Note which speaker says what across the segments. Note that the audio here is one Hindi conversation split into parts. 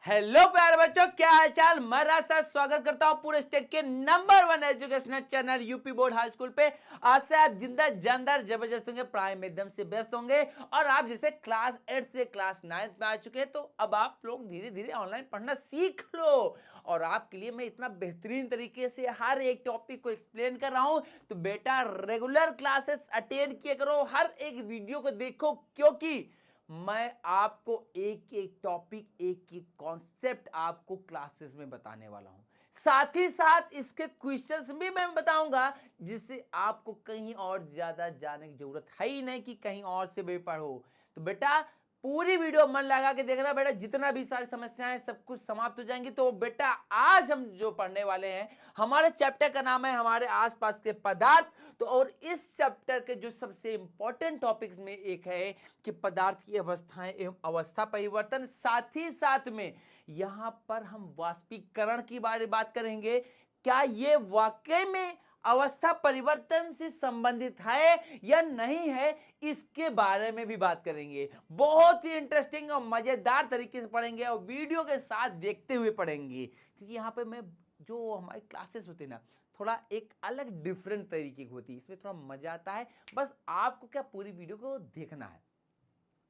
Speaker 1: हेलो प्यारे बच्चों, क्या हालचाल। मैं रास्ता स्वागत करता हूं पूरे स्टेट के number 1 educational channel UP board high school पे। आज से आप जिंदा जानदार जबरदस्त होंगे, पढ़ाई में एकदम से व्यस्त होंगे। और आप जैसे क्लास 8 से क्लास 9 में आ चुके हैं, तो अब आप लोग धीरे धीरे ऑनलाइन पढ़ना सीख लो। और आपके लिए मैं इतना बेहतरीन तरीके से हर एक टॉपिक को एक्सप्लेन कर रहा हूं, तो बेटा रेगुलर क्लासेस अटेंड किया करो, हर एक वीडियो को देखो, क्योंकि मैं आपको एक एक टॉपिक, एक एक कॉन्सेप्ट आपको क्लासेस में बताने वाला हूं। साथ ही साथ इसके क्वेश्चंस भी मैं बताऊंगा, जिससे आपको कहीं और ज्यादा जाने की जरूरत है ही नहीं कि कहीं और से भी पढ़ो। तो बेटा पूरी वीडियो मन लगा के देखना बेटा, जितना भी सारी समस्याएं सब कुछ समाप्त हो जाएंगी। तो बेटा आज हम जो पढ़ने वाले हैं, हमारे चैप्टर का नाम है हमारे आसपास के पदार्थ। तो और इस चैप्टर के जो सबसे इंपॉर्टेंट टॉपिक्स में एक है कि पदार्थ की अवस्थाएं एवं अवस्था परिवर्तन। साथ ही साथ में यहां पर हम वाष्पीकरण की बात करेंगे। क्या ये वाकई में अवस्था परिवर्तन से संबंधित है या नहीं है, इसके बारे में भी बात करेंगे। बहुत ही इंटरेस्टिंग और मजेदार तरीके से पढ़ेंगे और वीडियो के साथ देखते हुए पढ़ेंगे, क्योंकि यहां पे मैं जो हमारी क्लासेस होती है ना, थोड़ा एक अलग डिफरेंट तरीके की होती है, इसमें थोड़ा मजा आता है। बस आपको क्या पूरी वीडियो को देखना है।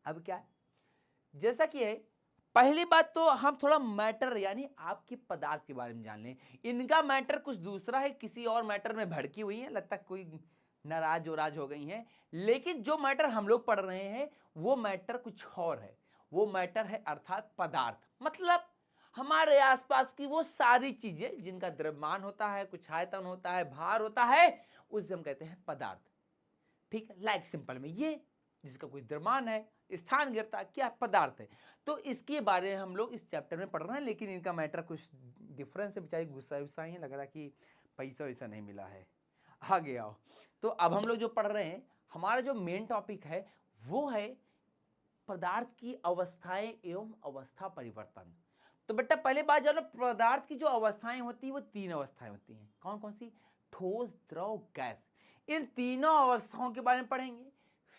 Speaker 1: अब क्या है, जैसा कि है, पहली बात तो हम थोड़ा मैटर यानी आपके पदार्थ के बारे में जान लें। इनका मैटर कुछ दूसरा है, किसी और मैटर में भड़की हुई है, लगता कोई नाराज ओराज हो गई हैं। लेकिन जो मैटर हम लोग पढ़ रहे हैं वो मैटर कुछ और है। वो मैटर है अर्थात पदार्थ, मतलब हमारे आसपास की वो सारी चीजें जिनका द्रव्यमान होता है, कुछ आयतन होता है, भार होता है, उसे हम कहते हैं पदार्थ। ठीक है, लाइक सिंपल में ये जिसका कोई द्रव्यमान है, स्थान गिरता, क्या पदार्थ है। तो इसके बारे में हम लोग इस चैप्टर में पढ़ रहे हैं, लेकिन इनका मैटर कुछ डिफरेंस है। बेचारी गुस्सा गुस्सा ही लग रहा कि पैसा वैसा नहीं मिला है। आगे आओ। तो अब हम लोग जो पढ़ रहे हैं, हमारा जो मेन टॉपिक है वो है पदार्थ की अवस्थाएं एवं अवस्था परिवर्तन। तो बेटा पहले बात जानो, पदार्थ की जो अवस्थाएं होती है वो 3 अवस्थाएं होती हैं। कौन कौन सी? ठोस, द्रव, गैस। इन तीनों अवस्थाओं के बारे में पढ़ेंगे,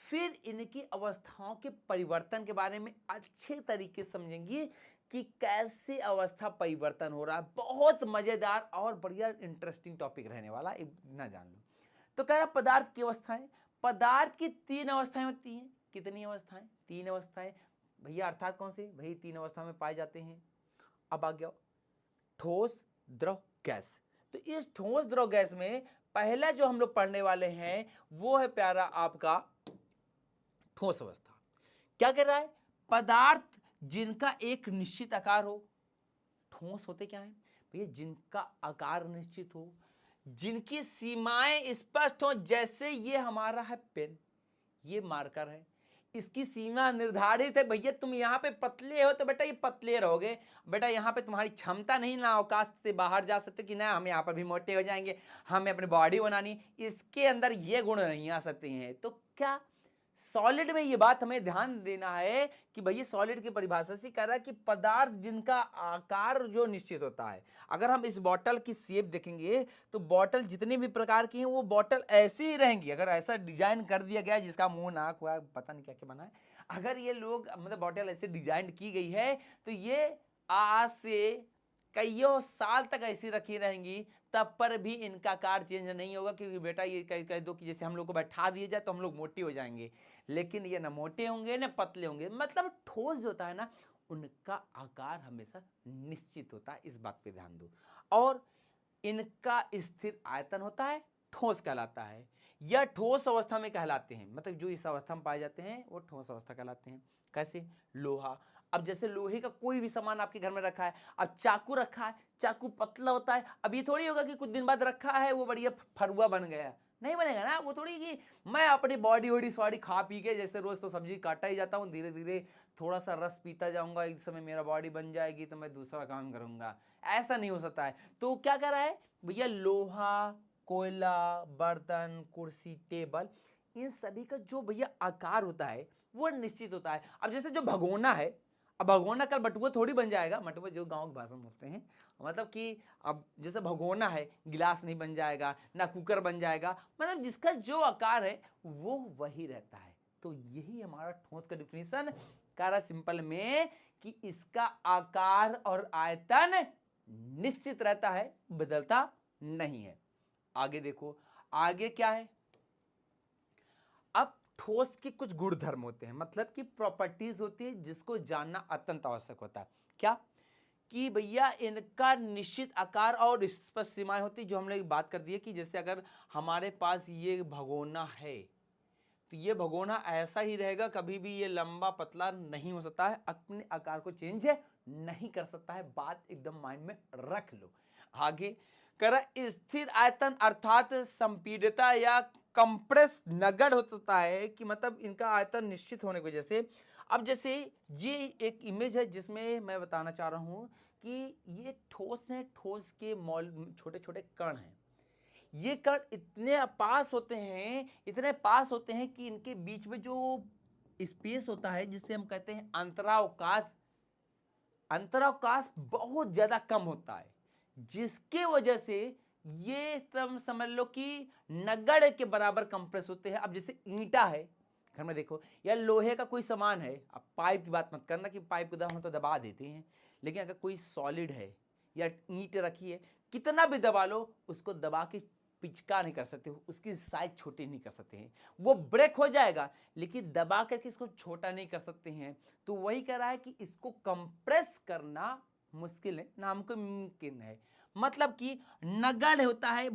Speaker 1: फिर इनकी अवस्थाओं के परिवर्तन के बारे में अच्छे तरीके से समझेंगे कि कैसे अवस्था परिवर्तन हो रहा है। बहुत मजेदार और बढ़िया इंटरेस्टिंग टॉपिक रहने वाला, इतना जान लो। तो कह रहा पदार्थ की अवस्थाएं, पदार्थ की 3 अवस्थाएं होती हैं। कितनी अवस्थाएं? 3 अवस्थाएं भैया, अर्थात कौन से भाई 3 अवस्था में पाए जाते हैं। अब आ गया ठोस, द्रव, गैस। तो इस ठोस, द्रव, गैस में पहला जो हम लोग पढ़ने वाले हैं वो है प्यारा आपका ठोस अवस्था। क्या कह रहा है? पदार्थ जिनका एक निश्चित आकार हो। ठोस होते क्या है भैया? जिनका आकार निश्चित हो, जिनकी सीमाएं स्पष्ट हो। जैसे ये हमारा है पेन, ये मार्कर है, इसकी सीमा निर्धारित है। भैया तुम यहाँ पे पतले हो तो बेटा ये पतले रहोगे। बेटा यहाँ पे तुम्हारी क्षमता नहीं ना अवकाश से बाहर जा सकते कि ना हम यहाँ पर भी मोटे हो जाएंगे, हमें अपनी बॉडी बनानी, इसके अंदर ये गुण नहीं आ सकते हैं। तो क्या सॉलिड में ये बात हमें ध्यान देना है कि भैया सॉलिड की परिभाषा से कह रहा है कि पदार्थ जिनका आकार जो निश्चित होता है। अगर हम इस बॉटल की शेप देखेंगे तो बॉटल जितने भी प्रकार की हैं वो बॉटल ऐसी ही रहेंगी। अगर ऐसा डिजाइन कर दिया गया जिसका मुंह नाक हुआ पता नहीं क्या क्या बना है, अगर ये लोग मतलब बॉटल ऐसे डिजाइन की गई है तो ये आज से कईयों साल तक ऐसी रखी रहेंगी, तब पर भी इनका आकार चेंज नहीं होगा। क्योंकि बेटा ये कह दो कि जैसे हम लोग को बैठा दिया जाए तो हम लोग मोटे हो जाएंगे, लेकिन ये ना मोटे होंगे ना पतले होंगे। मतलब ठोस जो होता है ना, उनका आकार हमेशा निश्चित होता है, इस बात पे ध्यान दो। और इनका स्थिर आयतन होता है, ठोस कहलाता है, या ठोस अवस्था में कहलाते हैं। मतलब जो इस अवस्था में पाए जाते हैं वो ठोस अवस्था कहलाते हैं। कैसे? लोहा। अब जैसे लोहे का कोई भी सामान आपके घर में रखा है, अब चाकू रखा है, चाकू पतला होता है। अब ये थोड़ी होगा कि कुछ दिन बाद रखा है वो बढ़िया फरुआ बन गया, नहीं बनेगा ना। वो थोड़ी कि मैं अपनी बॉडी वॉडी स्वाडी खा पी के, जैसे रोज तो सब्जी काटा ही जाता हूँ, धीरे धीरे थोड़ा सा रस पीता जाऊंगा, एक समय मेरा बॉडी बन जाएगी तो मैं दूसरा काम करूंगा, ऐसा नहीं हो सकता है। तो क्या कर रहा है भैया? लोहा, कोयला, बर्तन, कुर्सी, टेबल, इन सभी का जो भैया आकार होता है वो निश्चित होता है। अब जैसे जो भगोना है, अब भगोना कल बटुआ थोड़ी बन जाएगा। बटुआ जो गांव की भाषा में बोलते हैं, मतलब कि अब जैसे भगोना है, गिलास नहीं बन जाएगा, ना कुकर बन जाएगा। मतलब जिसका जो आकार है वो वही रहता है। तो यही हमारा ठोस का डिफिनीशन कह रहा सिंपल में कि इसका आकार और आयतन निश्चित रहता है, बदलता नहीं है। आगे देखो, आगे क्या है। अब ठोस के कुछ गुणधर्म होते हैं, मतलब कि प्रॉपर्टीज होती है जिसको जानना अत्यंत आवश्यक होता है। क्या कि भैया इनका निश्चित आकार और स्पष्ट सीमाएं होती है, जो हमने बात कर दी है कि जैसे अगर हमारे पास ये भगोना है तो ये भगोना ऐसा ही रहेगा, कभी भी ये लंबा पतला नहीं हो सकता है, अपने आकार को चेंज नहीं कर सकता है। बात एकदम माइंड में रख लो। आगे करा स्थिर आयतन अर्थात संपीड़ितता या कंप्रेस नगद हो सकता है, कि मतलब इनका आयतन निश्चित होने की वजह से। अब जैसे ये एक इमेज है जिसमें मैं बताना चाह रहा हूं कि ये ठोस है, ठोस के मॉल छोटे छोटे कण हैं। ये कण इतने पास होते हैं, इतने पास होते हैं कि इनके बीच में जो स्पेस होता है जिसे हम कहते हैं अंतरावकाश, अंतरावकाश बहुत ज्यादा कम होता है, जिसके वजह से ये तुम समझ लो कि नगड़ के बराबर कंप्रेस होते हैं। अब जैसे ईंटा है घर में देखो, या लोहे का कोई सामान है, अब पाइप की बात मत करना कि पाइप को हम तो दबा देते हैं, लेकिन अगर कोई सॉलिड है या ईंट रखी है, कितना भी दबा लो उसको दबा के पिचका नहीं कर सकते हो, उसकी साइज छोटी नहीं कर सकते हैं। वो ब्रेक हो जाएगा लेकिन दबा करके इसको छोटा नहीं कर सकते हैं। तो वही कह रहा है कि इसको कंप्रेस करना मुश्किल है, नामुमकिन है, मतलब कि नगण्य होता है,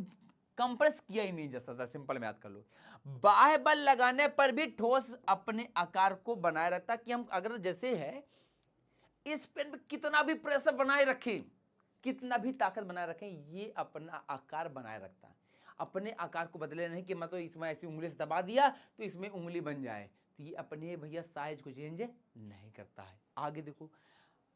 Speaker 1: कंप्रेस किया ही नहीं जा सकता। सिंपल में याद कर लो। बाह्य बल लगाने पर भी ठोस अपने आकार को बनाए रहता, कि हम अगर जैसे है इस पेन पे कितना भी प्रेशर बनाए रखें, कितना भी ताकत बनाए रखें, ये अपना आकार बनाए रखता है, अपने आकार को बदले नहीं कि मतलब इसमें ऐसी उंगली से दबा दिया तो इसमें उंगली बन जाए, तो ये अपने भैया साइज को चेंज नहीं करता है। आगे देखो,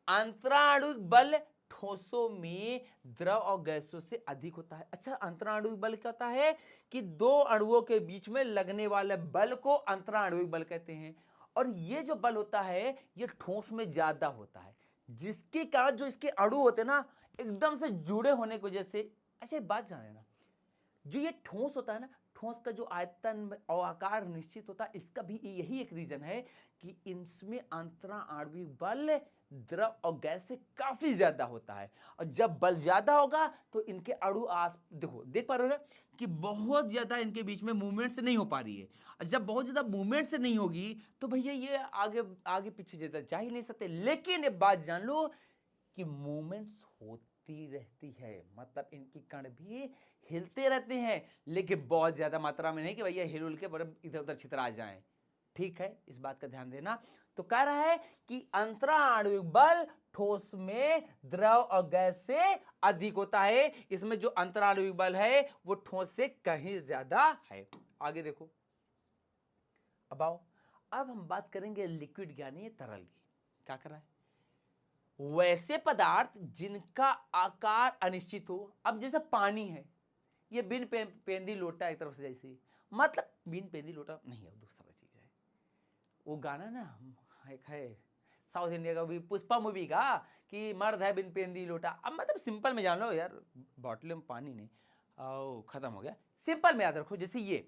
Speaker 1: अंतराणुविक बल ठोसों में द्रव और गैसों से अधिक होता है। अच्छा, अंतराणुविक बल क्या होता है कि दो अणुओं के बीच में लगने वाले बल को अंतराणुविक बल कहते हैं। और ये जो बल होता है ये ठोस में ज्यादा होता है, जिसके कारण जो इसके अणु होते हैं ना एकदम से जुड़े होने की वजह से। अच्छा, बात जाने ना, जो ये ठोस होता है ना, ठोस का जो आयतन और आकार निश्चित होता है, इसका भी यही एक रीजन है कि इनमें अंतराणुविक बल द्रव और गैस से काफी ज्यादा होता है। और जब बल ज्यादा होगा तो इनके अणु आस देखो, देख पा रहे हो ना कि बहुत ज्यादा इनके बीच में मूवमेंट से नहीं हो पा रही है। और जब बहुत ज्यादा मूवमेंट से नहीं होगी तो भैया ये आगे आगे पीछे ज्यादा जा ही नहीं सकते। लेकिन ये बात जान लो कि मूवमेंट्स होती रहती है, मतलब इनकी कण भी हिलते रहते हैं, लेकिन बहुत ज्यादा मात्रा में नहीं कि भैया हिल उल के बड़े इधर उधर छितरा जाएं। ठीक है, इस बात का ध्यान देना। तो कह रहा है कि अंतराणुविक बल ठोस में द्रव और गैस से अधिक होता है। इसमें जो अंतराणुविक बल है वो ठोस से कहीं ज्यादा है। आगे देखो, अब आओ, अब हम बात करेंगे लिक्विड यानी तरल की। क्या कर रहा है, वैसे पदार्थ जिनका आकार अनिश्चित हो। अब जैसे पानी है, ये बिन पेंदी लोटा एक तरफ से, जैसे मतलब बिन पेंदी लोटा नहीं है, दूसरा चीज है। वो गाना ना एक है साउथ इंडिया का भी, पुष्पा मूवी का, कि मर्द है बिन पेंदी लोटा। अब मतलब सिंपल में जान लो यार, बॉटल में पानी नहीं ओ खत्म हो गया, सिंपल में याद रखो। जैसे ये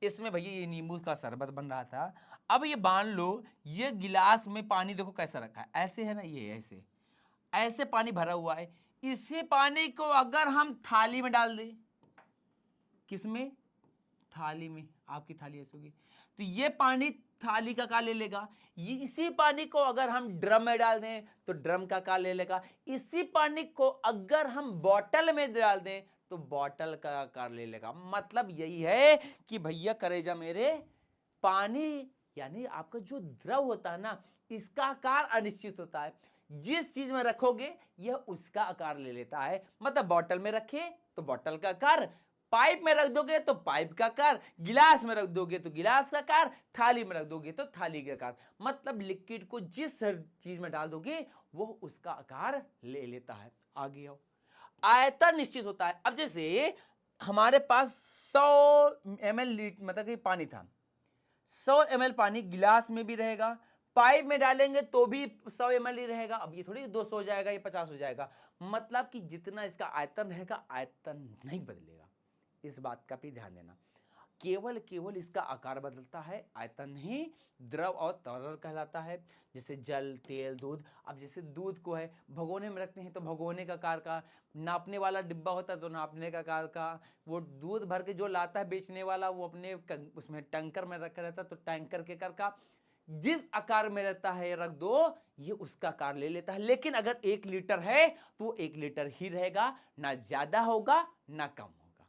Speaker 1: इसमें भैया ये नींबू का शरबत बन रहा था। अब ये मान लो ये गिलास में पानी देखो कैसा रखा है, ऐसे है ना, ये ऐसे ऐसे पानी भरा हुआ है। इसी पानी को अगर हम थाली में डाल दें, किसमें, थाली में, आपकी थाली ऐसी होगी, तो ये पानी थाली का आकार ले लेगा। ये इसी पानी को अगर हम ड्रम में डाल दें तो ड्रम का आकार ले लेगा। इसी पानी को अगर हम बॉटल में डाल दें तो बॉटल का आकार ले लेगा। मतलब यही है कि भैया करेजा मेरे, पानी यानी आपका जो द्रव होता है ना, इसका आकार अनिश्चित होता है। जिस चीज में रखोगे यह उसका आकार ले लेता है। मतलब बॉटल में रखे तो बॉटल का आकार, पाइप में रख दोगे तो पाइप का आकार, गिलास में रख दोगे तो गिलास का आकार, थाली में रख दोगे तो थाली का आकार। मतलब लिक्विड को जिस चीज में डाल दोगे वो उसका आकार ले लेता है। आगे आओ, आयतन निश्चित होता है। अब जैसे हमारे पास 100 ml मतलब कि पानी था, 100 ml पानी गिलास में भी रहेगा, पाइप में डालेंगे तो भी 100 ml ही रहेगा। अब ये थोड़ी 200 हो जाएगा, ये 50 हो जाएगा। मतलब कि जितना इसका आयतन रहेगा, आयतन नहीं बदलेगा। इस बात का भी ध्यान देना। केवल केवल इसका आकार बदलता है, आयतन ही द्रव और तरल कहलाता है। जैसे जल, तेल, दूध। अब जैसे दूध को है भगोने में रखते हैं तो भगोने का आकार का, नापने वाला डिब्बा होता है तो नापने का आकार का, वो दूध भर के जो लाता है बेचने वाला वो अपने उसमें टैंकर में रखा रहता है तो टैंकर के आकार का। जिस आकार में रहता है रख दो ये उसका आकार ले लेता है। लेकिन अगर 1 लीटर है तो 1 लीटर ही रहेगा, ना ज्यादा होगा ना कम होगा।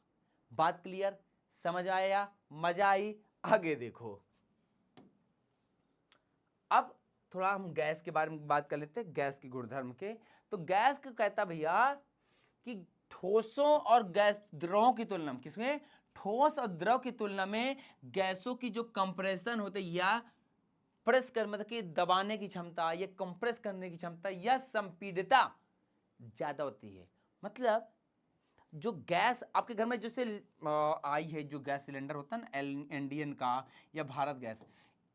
Speaker 1: बात क्लियर? समझ आया? मजा आई? आगे देखो। अब थोड़ा हम गैस के बारे में बात कर लेते हैं, गैस के गुणधर्म के। तो गैस को कहता भैया कि ठोसों और गैस द्रवों की तुलना में, किसमें? ठोस और द्रव की तुलना में गैसों की जो कंप्रेशन होते या प्रेस कर मतलब कि दबाने की क्षमता या कंप्रेस करने की क्षमता या संपीड़ितता ज्यादा होती है। मतलब जो गैस आपके घर में जैसे आई है, जो गैस सिलेंडर होता है ना इंडियन का या भारत गैस,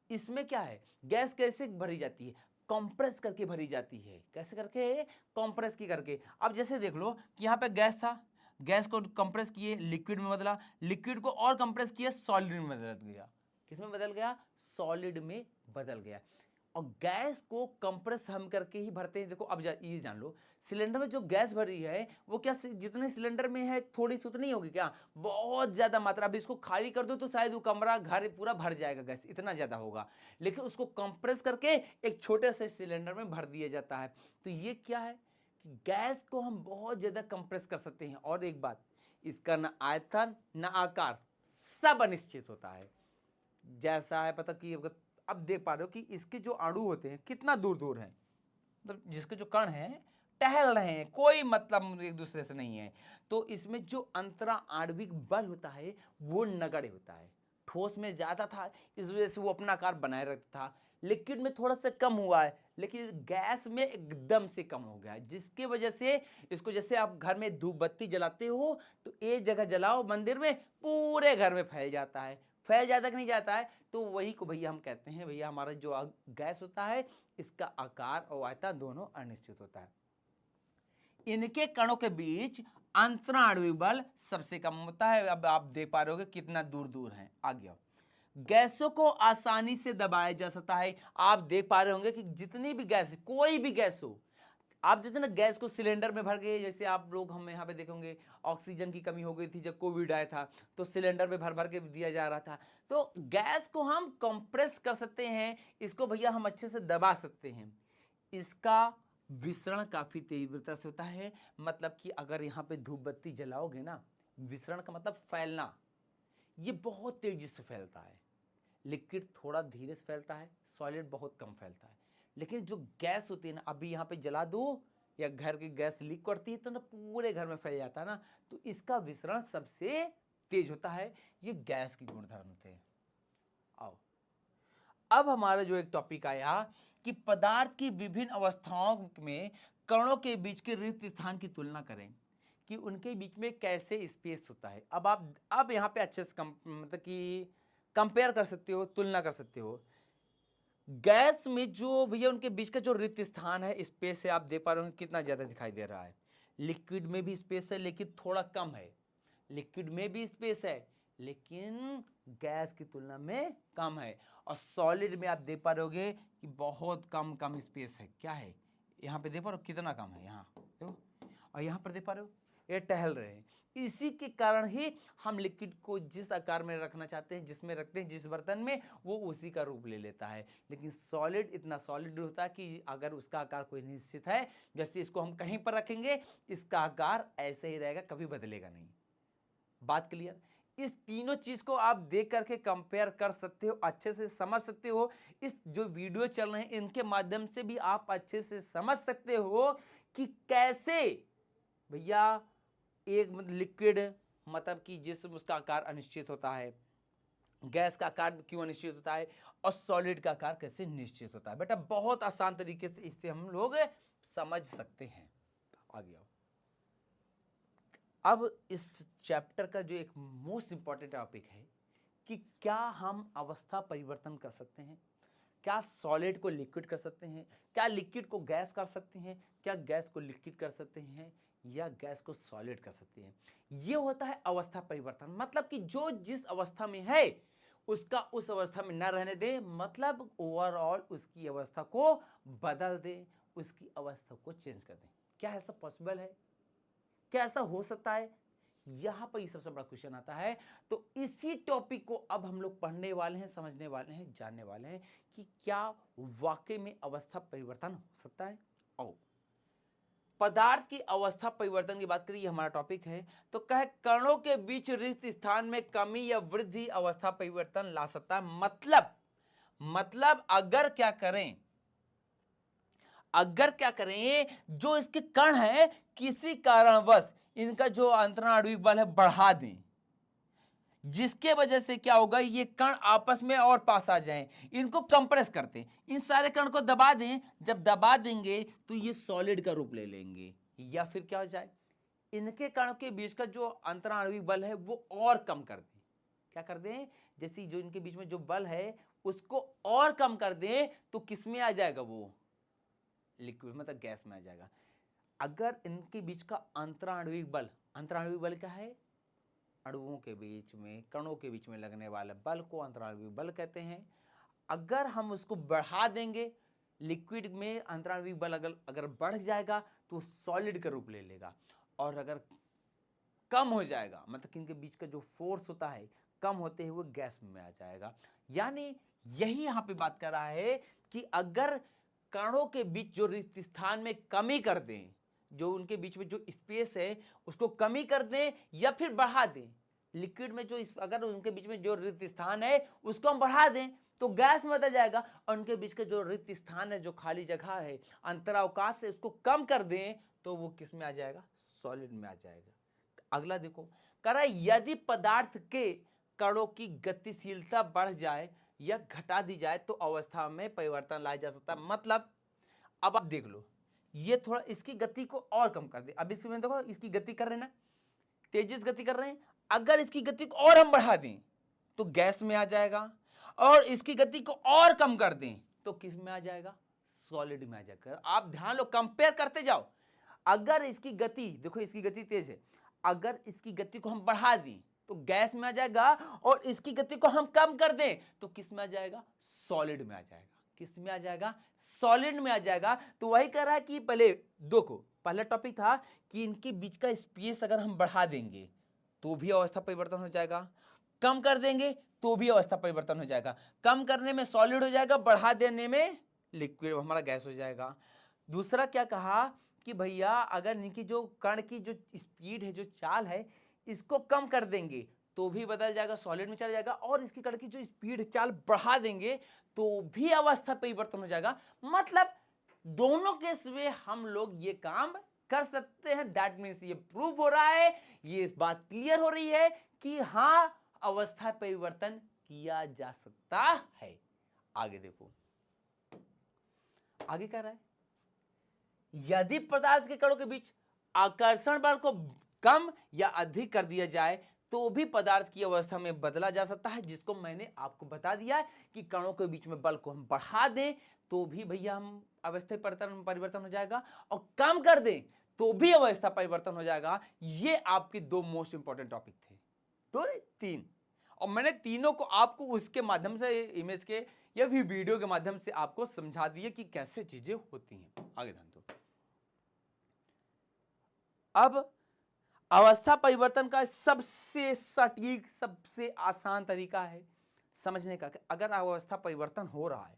Speaker 1: इसमें क्या है, गैस कैसे भरी जाती है? कंप्रेस करके भरी जाती है। कैसे करके? कंप्रेस की करके। अब जैसे देख लो कि यहाँ पे गैस था, गैस को कंप्रेस किए, लिक्विड में बदला, लिक्विड को और कंप्रेस किया, सॉलिड में बदल गया। किसमें बदल गया? सॉलिड में बदल गया। और गैस को कंप्रेस हम करके ही भरते हैं। देखो अब ये जान लो, सिलेंडर में जो गैस भरी है वो क्या जितने सिलेंडर में है थोड़ी सी उतनी होगी क्या? बहुत ज्यादा मात्रा। अब इसको खाली कर दो तो शायद वो कमरा घर पूरा भर जाएगा, गैस इतना ज्यादा होगा। लेकिन उसको कंप्रेस करके एक छोटे से सिलेंडर में भर दिया जाता है। तो ये क्या है कि गैस को हम बहुत ज्यादा कंप्रेस कर सकते हैं। और एक बात, इसका ना आयतन ना आकार, सब अनिश्चित होता है। जैसा है पता कि अब देख पा रहे हो कि इसके जो अणु होते हैं कितना दूर दूर हैं, मतलब जिसके जो कण हैं टहल रहे हैं, कोई मतलब एक दूसरे से नहीं है। तो इसमें जो अंतरा आणविक बल होता है वो नगण्य होता है। ठोस में ज्यादा था इस वजह से वो अपना आकार बनाए रखता था, लिक्विड में थोड़ा सा कम हुआ है, लेकिन गैस में एकदम से कम हो गया है। जिसकी वजह से इसको, जैसे आप घर में धूप बत्ती जलाते हो तो एक जगह जलाओ मंदिर में, पूरे घर में फैल जाता है। फैल जाता कि नहीं जाता है? तो वही को भैया हम कहते हैं भैया हमारा जो गैस होता है इसका आकार और आयतन दोनों अनिश्चित होता है। इनके कणों के बीच अंतराणविक बल सबसे कम होता है। अब आप देख पा रहे हो कितना दूर दूर है। आ गया, गैसों को आसानी से दबाया जा सकता है। आप देख पा रहे होंगे कि जितनी भी गैस, कोई भी गैस हो, आप देते ना गैस को सिलेंडर में भर के, जैसे आप लोग हम यहाँ पे देखेंगे ऑक्सीजन की कमी हो गई थी जब कोविड आया था तो सिलेंडर में भर भर के दिया जा रहा था। तो गैस को हम कंप्रेस कर सकते हैं, इसको भैया हम अच्छे से दबा सकते हैं। इसका विसरण काफी तीव्रता से होता है। मतलब कि अगर यहाँ पे धूप बत्ती जलाओगे ना, विसरण का मतलब फैलना, ये बहुत तेजी से फैलता है। लिक्विड थोड़ा धीरे से फैलता है, सॉलिड बहुत कम फैलता है। लेकिन जो गैस होती है ना, अभी यहाँ पे जला दो या घर की गैस लीक करती है तो ना पूरे घर में फैल जाता है ना, तो इसका विसरण सबसे तेज होता है। ये गैस की गुणधर्म थे। आओ अब हमारा जो एक टॉपिक आया कि पदार्थ की विभिन्न अवस्थाओं में कणों के बीच के रिक्त स्थान की तुलना करें कि उनके बीच में कैसे स्पेस होता है। अब यहाँ पे अच्छे से मतलब कि कंपेयर कर सकते हो, तुलना कर सकते हो। गैस में जो भैया उनके बीच का जो रिक्त स्थान है, स्पेस है, आप देख पा रहे हो कितना ज्यादा दिखाई दे रहा है। लिक्विड में भी स्पेस है लेकिन थोड़ा कम है, लिक्विड में भी स्पेस है लेकिन गैस की तुलना में कम है। और सॉलिड में आप देख पा रहे हो कि बहुत कम कम स्पेस है। क्या है यहाँ पे देख पा रहे हो कितना कम है, यहाँ देखो, और यहाँ पर देख पा रहे हो ये टहल रहे हैं। इसी के कारण ही हम लिक्विड को जिस आकार में रखना चाहते हैं, जिसमें रखते हैं, जिस बर्तन में, वो उसी का रूप ले लेता है। लेकिन सॉलिड इतना सॉलिड होता है कि अगर उसका आकार कोई निश्चित है, जैसे इसको हम कहीं पर रखेंगे इसका आकार ऐसे ही रहेगा, कभी बदलेगा नहीं। बात क्लियर? इस तीनों चीज को आप देख करके कंपेयर कर सकते हो, अच्छे से समझ सकते हो। इस जो वीडियो चल रहे हैं इनके माध्यम से भी आप अच्छे से समझ सकते हो कि कैसे भैया एक लिक्विड मतलब कि जिसमें उसका आकार अनिश्चित होता है, गैस का आकार क्यों अनिश्चित होता है, और सॉलिड का आकार कैसे निश्चित होता है। बेटा बहुत आसान तरीके से इससे हम लोग समझ सकते हैं। आगे आओ। अब इस चैप्टर का जो एक मोस्ट इंपॉर्टेंट टॉपिक है कि क्या हम अवस्था परिवर्तन कर सकते हैं, क्या सॉलिड को लिक्विड कर सकते हैं, क्या लिक्विड को गैस कर सकते हैं, क्या गैस को लिक्विड कर सकते हैं, या गैस को सॉलिड कर सकते हैं। ये होता है अवस्था परिवर्तन, मतलब कि जो जिस अवस्था में है उसका उस अवस्था में न रहने दे, मतलब ओवरऑल उसकी अवस्था को बदल दे, उसकी अवस्था को चेंज कर दे। क्या ऐसा पॉसिबल है? क्या ऐसा हो सकता है? यहां पर ये सबसे बड़ा क्वेश्चन आता है। तो इसी टॉपिक को अब हम लोग पढ़ने वाले हैं, समझने वाले हैं, जानने वाले हैं कि क्या वाकई में अवस्था परिवर्तन हो सकता है। और पदार्थ की अवस्था परिवर्तन की बात करें, ये हमारा टॉपिक है। तो कहे कणों के बीच रिक्त स्थान में कमी या वृद्धि अवस्था परिवर्तन ला सकता है। मतलब अगर क्या करें, जो इसके कण है किसी कारणवश इनका जो अंतराणविक बल है बढ़ा दें, जिसके वजह से क्या होगा, ये कण आपस में और पास आ जाएं, इनको कंप्रेस करते हैं, इन सारे कण को दबा दें। जब दबा देंगे तो ये सॉलिड का रूप ले लेंगे, या फिर क्या हो जाए, इनके कणों के बीच का जो अंतराणविक बल है वो और कम कर दें। क्या कर दें? जैसे जो इनके बीच में जो बल है उसको और कम कर दें, तो किस में आ जाएगा, वो लिक्विड मतलब गैस में आ जाएगा। अगर इनके बीच का अंतराणविक बल क्या है? अणुओं के बीच में, कणों के बीच में लगने वाले बल को अंतराणविक बल कहते हैं। अगर हम उसको बढ़ा देंगे, लिक्विड में अंतराणविक बल अगर बढ़ जाएगा तो सॉलिड का रूप ले लेगा, और अगर कम हो जाएगा, मतलब कि इनके बीच का जो फोर्स होता है कम होते हुए गैस में आ जाएगा। यानी यही यहां पे बात कर रहा है कि अगर कणों के बीच जो रिक्त स्थान में कमी कर दें, जो उनके बीच में जो स्पेस है उसको कमी कर दें या फिर बढ़ा दें, लिक्विड में जो अगर उनके बीच में जो रिक्त स्थान है उसको हम बढ़ा दें तो गैस में बदल जाएगा, और उनके बीच का जो रिक्त स्थान है, जो खाली जगह है, अंतरावकाश है, उसको कम कर दें तो वो किस में आ जाएगा, सॉलिड में आ जाएगा। अगला देखो, कह रहा है यदि पदार्थ के कणों की गतिशीलता बढ़ जाए या घटा दी जाए तो अवस्था में परिवर्तन लाया जा सकता है। मतलब अब आप देख लो, ये थोड़ा इसकी गति को और कम कर दे। अब इसमें देखो, इसकी गति कर रहे हैं ना, तेजी से गति कर रहे हैं, अगर इसकी गति को और हम बढ़ा दें तो गैस में आ जाएगा, और इसकी गति को और कम कर दें तो किस में आ जाएगा, सॉलिड में आ जाएगा। आप ध्यान लो, कंपेयर करते जाओ। अगर इसकी गति देखो, इसकी गति तेज है, अगर इसकी गति को हम बढ़ा दें तो गैस में आ जाएगा, और इसकी गति को हम कम कर दें तो किस में आ जाएगा, सॉलिड में आ जाएगा। किस में आ जाएगा, सॉलिड में आ जाएगा। तो वही कह रहा है कि पहले देखो, पहला टॉपिक था कि इनके बीच का स्पेस अगर हम बढ़ा देंगे तो भी अवस्था परिवर्तन हो जाएगा, कम कर देंगे तो भी अवस्था परिवर्तन हो जाएगा। कम करने में सॉलिड हो जाएगा, बढ़ा देने में लिक्विड हमारा गैस हो जाएगा। दूसरा क्या कहा कि भैया अगर इनकी जो कण की जो स्पीड है, जो चाल है, इसको कम कर देंगे तो भी बदल जाएगा, सॉलिड में चला जाएगा, और इसकी कण की जो स्पीड चाल बढ़ा देंगे तो भी अवस्था परिवर्तन हो जाएगा। मतलब दोनों केस में हम लोग ये काम कर सकते हैं। दैट मीन्स ये प्रूव हो रहा है, ये बात क्लियर हो रही है कि हां, अवस्था परिवर्तन किया जा सकता है। आगे देखो, आगे कह रहा है यदि पदार्थ के कणों के बीच आकर्षण बल को कम या अधिक कर दिया जाए तो भी पदार्थ की अवस्था में बदला जा सकता है, जिसको मैंने आपको बता दिया कि कणों के बीच में बल को हम बढ़ा दें तो भी भैया हम अवस्था परिवर्तन हो जाएगा, और कम कर दें तो भी अवस्था परिवर्तन हो जाएगा। ये आपके दो मोस्ट इंपॉर्टेंट टॉपिक थे, तो तीन, और मैंने तीनों को आपको उसके माध्यम से, इमेज के या भी वीडियो के माध्यम से आपको समझा दिए कि कैसे चीजें होती हैं। आगे ध्यान दो। अब अवस्था परिवर्तन का सबसे सटीक, सबसे आसान तरीका है समझने का कि अगर अवस्था परिवर्तन हो रहा है,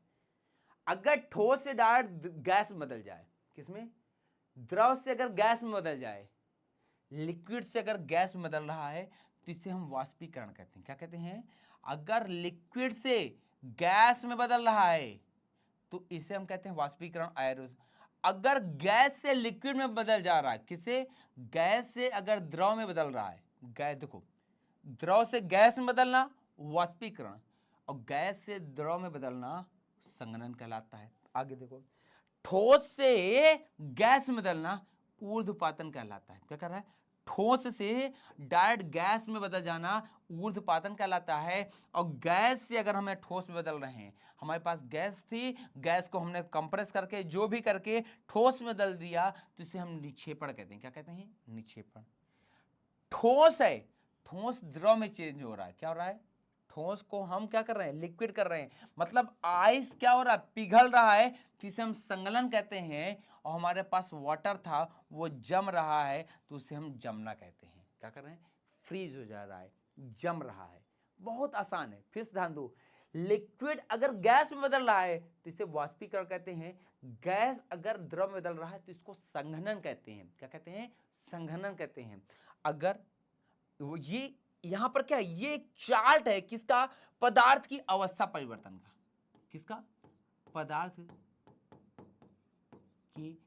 Speaker 1: अगर ठोस से डायरेक्ट गैस में बदल जाए, किसमें, द्रव से अगर गैस में बदल जाए, लिक्विड से अगर गैस में बदल रहा है तो इसे हम वाष्पीकरण कहते हैं। क्या कहते हैं, अगर लिक्विड से गैस में बदल रहा है तो इसे हम कहते हैं वाष्पीकरण, एरोस। अगर गैस से लिक्विड में बदल जा रहा है, किसे, गैस से अगर द्रव में बदल रहा है, गैस देखो, द्रव से गैस में बदलना वाष्पीकरण, और गैस से द्रव में बदलना संघनन कहलाता है। आगे देखो, ठोस से गैस में बदलना ऊर्ध्वपातन कहलाता है। क्या कर रहा है, ठोस से डायरेक्ट गैस में बदल जाना ऊर्ध्वपातन कहलाता है। और गैस से अगर हमें ठोस में बदल रहे हैं, हमारे पास गैस थी, गैस को हमने कंप्रेस करके जो भी करके ठोस में बदल दिया, तो इसे हम निक्षेपण कहते हैं। क्या कहते हैं? निक्षेपण। ठोस है, ठोस द्रव में चेंज हो रहा है। क्या हो रहा है? ठोस को हम क्या कर रहे हैं? लिक्विड कर रहे हैं। मतलब आइस क्या हो रहा है? पिघल रहा है, जिसे हम संगलन कहते हैं। और हमारे पास वाटर था, वो जम रहा है, तो उसे हम जमना कहते हैं। क्या कर रहे हैं? फ्रीज हो जा रहा है, जम रहा है। बहुत आसान है। फिर से ध्यान दो, लिक्विड अगर गैस में बदल रहा है तो इसे वाष्पीकरण कहते हैं। गैस अगर द्रव में बदल रहा है तो इसको संघनन कहते हैं। क्या कहते हैं? संघनन कहते हैं। अगर ये यहां पर क्या है? ये एक चार्ट है किसका? पदार्थ की अवस्था परिवर्तन का। किसका? पदार्थ की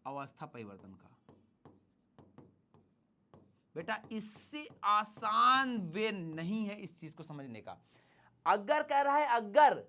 Speaker 1: अवस्था परिवर्तन का। बेटा इससे आसान वे नहीं है इस चीज को समझने का। अगर कह रहा है अगर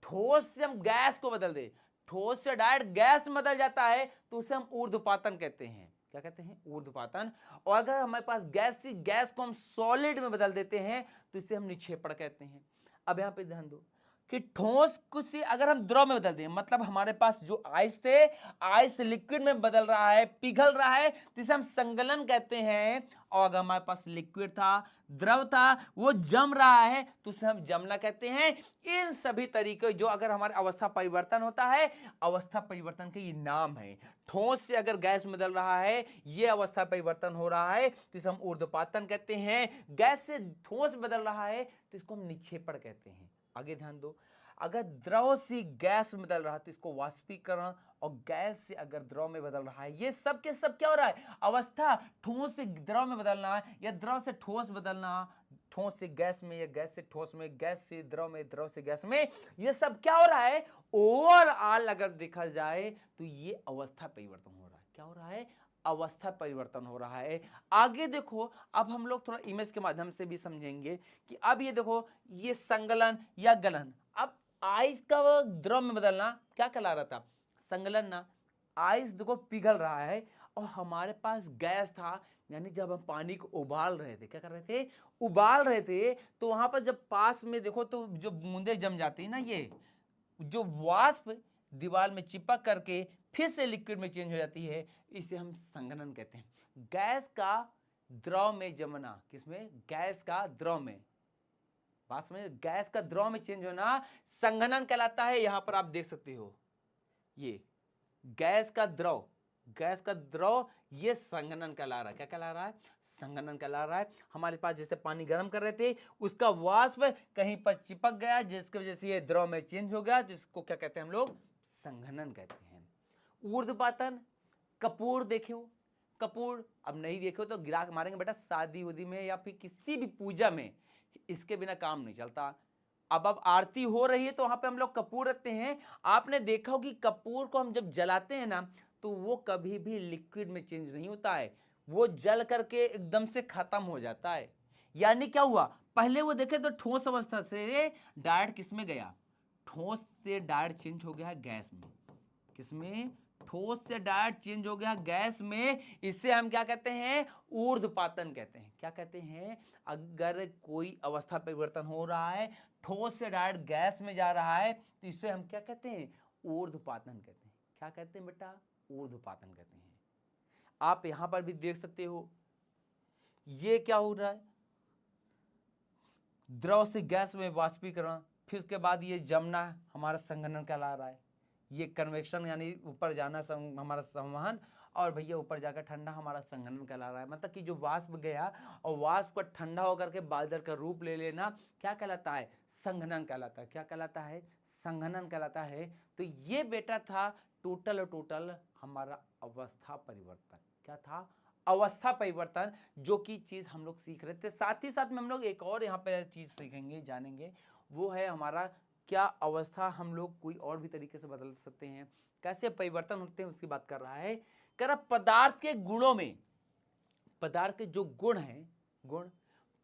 Speaker 1: ठोस से हम गैस को बदल दे, ठोस से डायरेक्ट गैस में बदल जाता है, तो उसे हम ऊर्ध्वपातन कहते हैं। क्या कहते हैं? ऊर्ध्वपातन। और अगर हमारे पास गैस थी, गैस को हम सॉलिड में बदल देते हैं, तो इसे हम निक्षेपण कहते हैं। अब यहां पे ध्यान दो कि ठोस कुछ से अगर हम द्रव में बदल दें, मतलब हमारे पास जो आइस थे, आइस लिक्विड में बदल रहा है, पिघल रहा है, तो इसे हम संगलन कहते हैं। और अगर हमारे पास लिक्विड था, द्रव था, वो जम रहा है, तो उसे हम जमना कहते हैं। इन सभी तरीके जो अगर हमारे अवस्था परिवर्तन होता है, अवस्था परिवर्तन के ये नाम है। ठोस से अगर गैस में बदल रहा है, ये अवस्था परिवर्तन हो रहा है, तो इसे हम ऊर्ध्वपातन कहते हैं। गैस से ठोस बदल रहा है, तो इसको हम निक्षेपण कहते हैं। आगे ध्यान दो, अगर द्रव से गैस में बदल रहा है तो इसको वाष्पीकरण, और गैस से अगर द्रव में बदल रहा है, ये सब के सब क्या हो रहा है? अवस्था। ठोस से द्रव में बदलना या द्रव से ठोस बदलना, ठोस से गैस में या गैस से ठोस में, गैस से द्रव में, द्रव से गैस में, ये सब क्या हो रहा है? ओवरऑल अगर देखा जाए तो ये अवस्था परिवर्तन हो रहा है। क्या हो रहा है? अवस्था परिवर्तन हो रहा है। आगे देखो, अब हम लोग थोड़ा इमेज के माध्यम से भी समझेंगे कि अब ये देखो, ये संगलन या गलन। अब आइस का द्रव में बदलना क्या कहला रहा था? संगलन ना। आइस देखो पिघल रहा है, और हमारे पास गैस था, यानी जब हम पानी को उबाल रहे थे, क्या कर रहे थे? उबाल रहे थे, तो वहां पर जब पास में देखो तो जो बूंदे जम जाती है ना, ये जो वाष्प दीवार में चिपक करके फिर से लिक्विड में चेंज हो जाती है, इसे हम संघनन कहते हैं। गैस का द्रव में जमना, किसमें? गैस का द्रव में। बात समझ? गैस का द्रव में चेंज होना संघनन कहलाता है। यहां पर आप देख सकते हो, ये गैस का द्रव, गैस का द्रव, ये संघनन कहला रहा है। क्या कहला रहा है? संघनन कहला रहा है। हमारे पास जैसे पानी गर्म कर रहे थे, उसका वाष्प कहीं पर चिपक गया, जिसकी वजह से ये द्रव में चेंज हो गया, जिसको क्या कहते हैं हम लोग? संघनन कहते हैं। ऊर्ध्वपातन, कपूर देखो, कपूर अब नहीं देखो तो गिरा के मारेंगे बेटा, शादी उदी में या फिर किसी भी पूजा में इसके बिना काम नहीं चलता। अब आरती हो रही है तो वहां पे हम लोग कपूर रखते हैं। आपने देखा हो कि कपूर को हम जब जलाते हैं ना, तो वो कभी भी लिक्विड में चेंज नहीं होता है, वो जल करके एकदम से खत्म हो जाता है। यानी क्या हुआ? पहले वो देखे तो ठोस अवस्था से डायरेक्ट किस में गया? ठोस से डायरेक्ट चेंज हो गया है गैस में। किसमें? ठोस से डायरेक्ट चेंज हो गया गैस में। इसे हम क्या कहते हैं? ऊर्ध्वपातन कहते हैं। क्या कहते हैं? अगर कोई अवस्था परिवर्तन हो रहा है, ठोस से डायरेक्ट गैस में जा रहा है, तो इसे हम क्या कहते हैं? ऊर्ध्वपातन कहते हैं। क्या कहते हैं बेटा? ऊर्ध्वपातन कहते हैं। आप यहां पर भी देख सकते हो, ये क्या हो रहा है? द्रव से गैस में वाष्पीकरण, फिर उसके बाद ये जमना हमारा संघनन कहला रहा है। ये कन्वेक्शन यानी ऊपर जाना हमारा संवहन, और भैया ऊपर जाकर ठंडा हमारा संघनन कहला रहा है। मतलब कि जो वाष्प गया और वाष्प को ठंडा होकर के बादल का रूप ले लेना, क्या कहलाता है? संघनन कहलाता है। क्या कहलाता है? संघनन कहलाता है। तो ये बेटा था टोटल हमारा अवस्था परिवर्तन। क्या था? अवस्था परिवर्तन, जो की चीज हम लोग सीख रहे थे। साथ ही साथ में हम लोग एक और यहाँ पे चीज सीखेंगे, जानेंगे, वो है हमारा क्या अवस्था हम लोग कोई और भी तरीके से बदल सकते हैं, कैसे परिवर्तन होते हैं, उसकी बात कर रहा है। कह रहा पदार्थ के गुणों में, पदार्थ के जो गुण हैं, गुण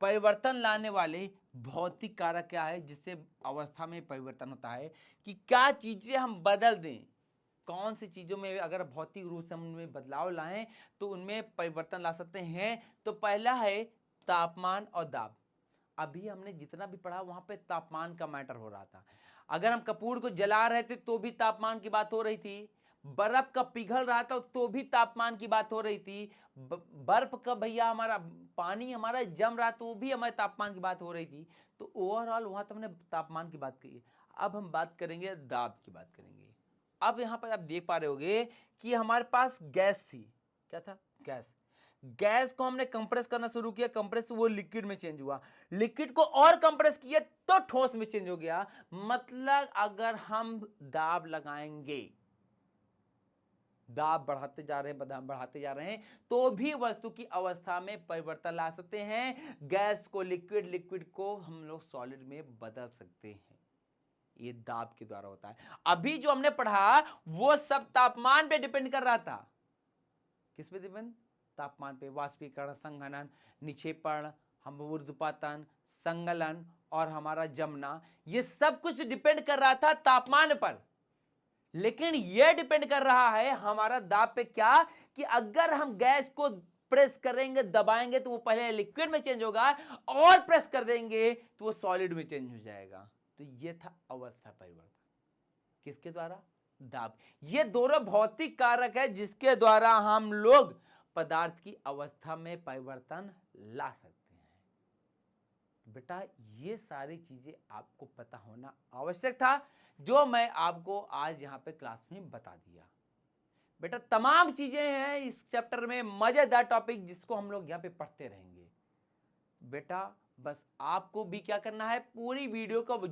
Speaker 1: परिवर्तन लाने वाले भौतिक कारक क्या है जिससे अवस्था में परिवर्तन होता है, कि क्या चीजें हम बदल दें, कौन सी चीज़ों में अगर भौतिक रूप से हम उनमें बदलाव लाएं तो उनमें परिवर्तन ला सकते हैं। तो पहला है तापमान और दाब। अभी हमने जितना भी पढ़ा वहां पे तापमान का मैटर हो रहा था। अगर हम कपूर को जला रहे थे तो भी तापमान की बात हो रही थी, बर्फ का पिघल रहा था तो भी तापमान की बात हो रही थी, बर्फ का भैया हमारा पानी हमारा जम रहा तो भी हमारे तापमान की बात हो रही थी। तो ओवरऑल वहां तो हमने तापमान की बात की। अब हम बात करेंगे दाब की बात करेंगे। अब यहां पर आप देख पा रहे होगे कि हमारे पास गैस थी। क्या था? गैस। गैस को हमने कंप्रेस करना शुरू किया, कंप्रेस वो लिक्विड में चेंज हुआ, लिक्विड को और कंप्रेस किया तो ठोस में चेंज हो गया। मतलब अगर हम दाब लगाएंगे, दाब बढ़ाते जा रहे हैं, बढ़ाते जा रहे हैं, तो भी वस्तु की अवस्था में परिवर्तन ला सकते हैं। गैस को लिक्विड, लिक्विड को हम लोग सॉलिड में बदल सकते हैं। ये दाब के द्वारा होता है। अभी जो हमने पढ़ा वो सब तापमान पे डिपेंड कर रहा था। किस पे डिपेंड? तापमान पे। वाष्पीकरण, संघनन, निक्षेपण, हम ऊर्ध्वपातन, संगलन और हमारा जमना, ये सब कुछ डिपेंड कर रहा था तापमान पर। लेकिन यह डिपेंड कर रहा है हमारा दाब पे। क्या? कि अगर हम गैस को प्रेस करेंगे, दबाएंगे तो वो पहले लिक्विड में चेंज होगा, और प्रेस कर देंगे तो वो सॉलिड में चेंज हो जाएगा। तो ये था अवस्था परिवर्तन। किसके द्वारा? दाब। ये दोनों भौतिक कारक है जिसके द्वारा हम लोग पदार्थ की अवस्था में परिवर्तन ला सकते हैं। बेटा ये सारी चीजें आपको पता होना आवश्यक था, जो मैं आपको आज यहां पे क्लास में बता दिया। बेटा तमाम चीजें हैं इस चैप्टर में, मजेदार टॉपिक जिसको हम लोग यहां पे पढ़ते रहेंगे। बेटा बस आपको भी क्या करना है, पूरी वीडियो को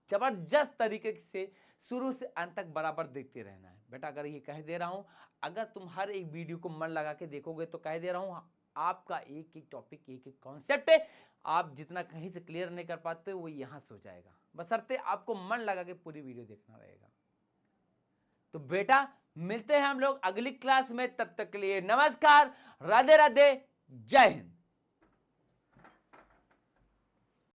Speaker 1: जबरदस्त तरीके से शुरू से अंत तक बराबर देखते रहना है। बेटा अगर ये कह दे रहा हूं, अगर तुम हर एक वीडियो को मन लगा के देखोगे तो कह दे रहा हूं आपका एक एक टॉपिक, एक एक कॉन्सेप्ट है, आप जितना कहीं से क्लियर नहीं कर पाते वो यहां से हो जाएगा, बशर्ते आपको मन लगा के पूरी वीडियो देखना रहेगा। तो बेटा मिलते हैं हम लोग अगली क्लास में, तब तक के लिए नमस्कार, राधे राधे, जय हिंद।